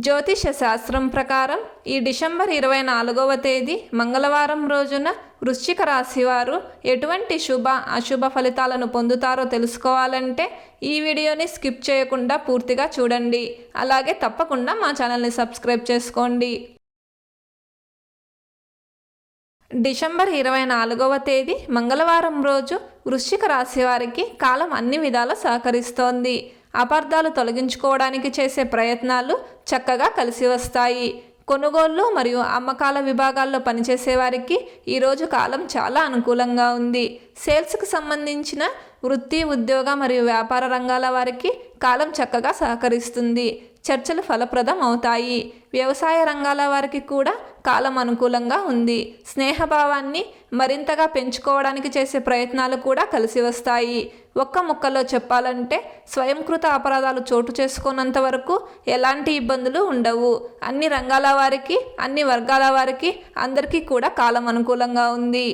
జ్యోతిష శాస్త్రం ప్రకారం ఈ డిసెంబర్ 24వ తేదీ మంగళవారం రోజున వృశ్చిక రాశి వారు ఎటువంటి శుభ అశుభ ఫలితాలను పొందుతారో తెలుసుకోవాలంటే ఈ వీడియోని స్కిప్ చేయకుండా పూర్తిగా చూడండి. అలాగే తప్పకుండా మా ఛానల్ని సబ్స్క్రైబ్ చేసుకోండి. డిసెంబర్ 24వ తేదీ మంగళవారం రోజు వృశ్చిక రాశి వారికి కాలం అన్ని విధాలా సహకరిస్తోంది. అపార్థాలు తొలగించుకోవడానికి చేసే ప్రయత్నాలు చక్కగా కలిసి వస్తాయి. కొనుగోళ్లు మరియు అమ్మకాల విభాగాల్లో పనిచేసే వారికి ఈరోజు కాలం చాలా అనుకూలంగా ఉంది. సేల్స్కి సంబంధించిన వృత్తి, ఉద్యోగ మరియు వ్యాపార రంగాల వారికి కాలం చక్కగా సహకరిస్తుంది. చర్చలు ఫలప్రదం అవుతాయి. వ్యవసాయ రంగాల వారికి కూడా కాలం అనుకూలంగా ఉంది. స్నేహభావాన్ని మరింతగా పెంచుకోవడానికి చేసే ప్రయత్నాలు కూడా కలిసి వస్తాయి. ఒక్క ముక్కలో చెప్పాలంటే స్వయంకృత అపరాధాలు చోటు చేసుకున్నంత వరకు ఎలాంటి ఇబ్బందులు ఉండవు. అన్ని రంగాల వారికి, అన్ని వర్గాల వారికి, అందరికీ కూడా కాలం అనుకూలంగా ఉంది.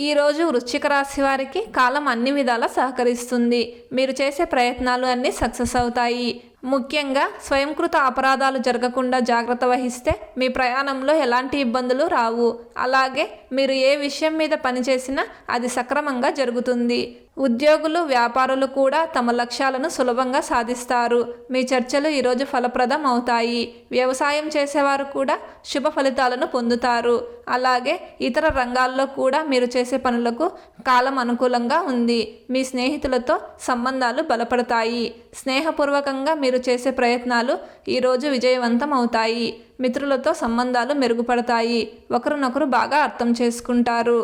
ఈరోజు వృశ్చిక రాశి వారికి కాలం అన్ని విధాలా సహకరిస్తుంది. మీరు చేసే ప్రయత్నాలు అన్నీ సక్సెస్ అవుతాయి. ముఖ్యంగా స్వయంకృత అపరాధాలు జరగకుండా జాగ్రత్త వహిస్తే మీ ప్రయాణంలో ఎలాంటి ఇబ్బందులు రావు. అలాగే మీరు ఏ విషయం మీద పనిచేసినా అది సక్రమంగా జరుగుతుంది. ఉద్యోగులు, వ్యాపారులు కూడా తమ లక్ష్యాలను సులభంగా సాధిస్తారు. మీ చర్చలు ఈరోజు ఫలప్రదం అవుతాయి. వ్యవసాయం చేసేవారు కూడా శుభ ఫలితాలను పొందుతారు. అలాగే ఇతర రంగాల్లో కూడా మీరు చేసే పనులకు కాలం అనుకూలంగా ఉంది. మీ స్నేహితులతో సంబంధాలు బలపడతాయి. స్నేహపూర్వకంగా మీరు చేసే ప్రయత్నాలు ఈరోజు విజయవంతం అవుతాయి. మిత్రులతో సంబంధాలు మెరుగుపడతాయి. ఒకరినొకరు బాగా అర్థం చేసుకుంటారు.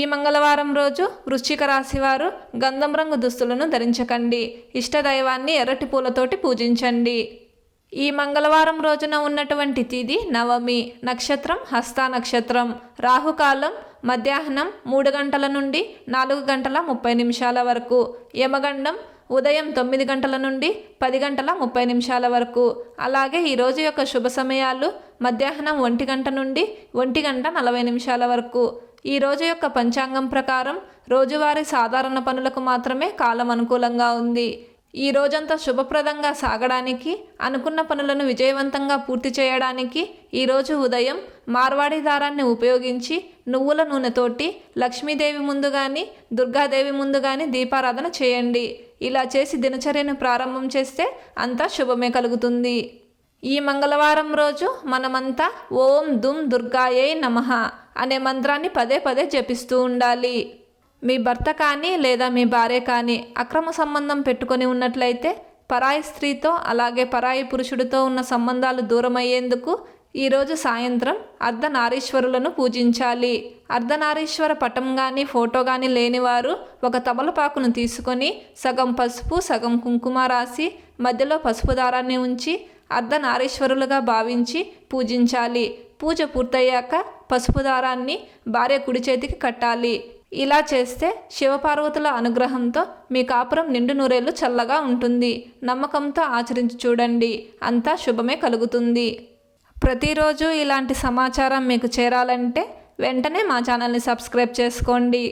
ఈ మంగళవారం రోజు వృశ్చిక రాశి వారు గంధం రంగు దుస్తులను ధరించకండి. ఇష్టదైవాన్ని ఎర్రటి పూలతోటి పూజించండి. ఈ మంగళవారం రోజున ఉన్నటువంటి తిథి నవమి, నక్షత్రం హస్త నక్షత్రం, రాహుకాలం మధ్యాహ్నం 3 గంటల నుండి 4 గంటల 30 నిమిషాల వరకు, యమగండం ఉదయం 9 గంటల నుండి 10 గంటల 30 నిమిషాల వరకు. అలాగే ఈరోజు యొక్క శుభ సమయాలు మధ్యాహ్నం 1 గంట నుండి 1 గంట 40 నిమిషాల వరకు. ఈ రోజు యొక్క పంచాంగం ప్రకారం రోజువారీ సాధారణ పనులకు మాత్రమే కాలం అనుకూలంగా ఉంది. ఈ రోజంతా శుభప్రదంగా సాగడానికి, అనుకున్న పనులను విజయవంతంగా పూర్తి చేయడానికి ఈరోజు ఉదయం మార్వాడి దారాన్ని ఉపయోగించి నువ్వుల నూనెతోటి లక్ష్మీదేవి ముందు కానీ, దుర్గాదేవి ముందు కానీ దీపారాధన చేయండి. ఇలా చేసి దినచర్యను ప్రారంభం చేస్తే అంతా శుభమే కలుగుతుంది. ఈ మంగళవారం రోజు మనమంతా ఓం దుమ్ దుర్గాయై నమః అనే మంత్రాన్ని పదే పదే జపిస్తూ ఉండాలి. మీ భర్త కానీ లేదా మీ భార్య కానీ అక్రమ సంబంధం పెట్టుకొని ఉన్నట్లయితే పరాయి స్త్రీతో అలాగే పరాయి పురుషుడితో ఉన్న సంబంధాలు దూరమయ్యేందుకు ఈరోజు సాయంత్రం అర్ధనారీశ్వరులను పూజించాలి. అర్ధనారీశ్వర పటం కానీ ఫోటో కానీ లేనివారు ఒక తమలపాకును తీసుకొని సగం పసుపు సగం కుంకుమ రాసి మధ్యలో పసుపు దారాన్ని ఉంచి అర్ధనారీశ్వరులుగా భావించి పూజించాలి. పూజ పూర్తయ్యాక పసుపు దారాన్ని భార్య కుడి చేతికి కట్టాలి. ఇలా చేస్తే శివపార్వతుల అనుగ్రహంతో మీ కాపురం నిండు నూరేళ్లు చల్లగా ఉంటుంది. నమ్మకంతో ఆచరించి చూడండి, అంతా శుభమే కలుగుతుంది. ప్రతిరోజు ఇలాంటి సమాచారం మీకు చేరాలంటే వెంటనే మా ఛానల్ని సబ్స్క్రైబ్ చేసుకోండి.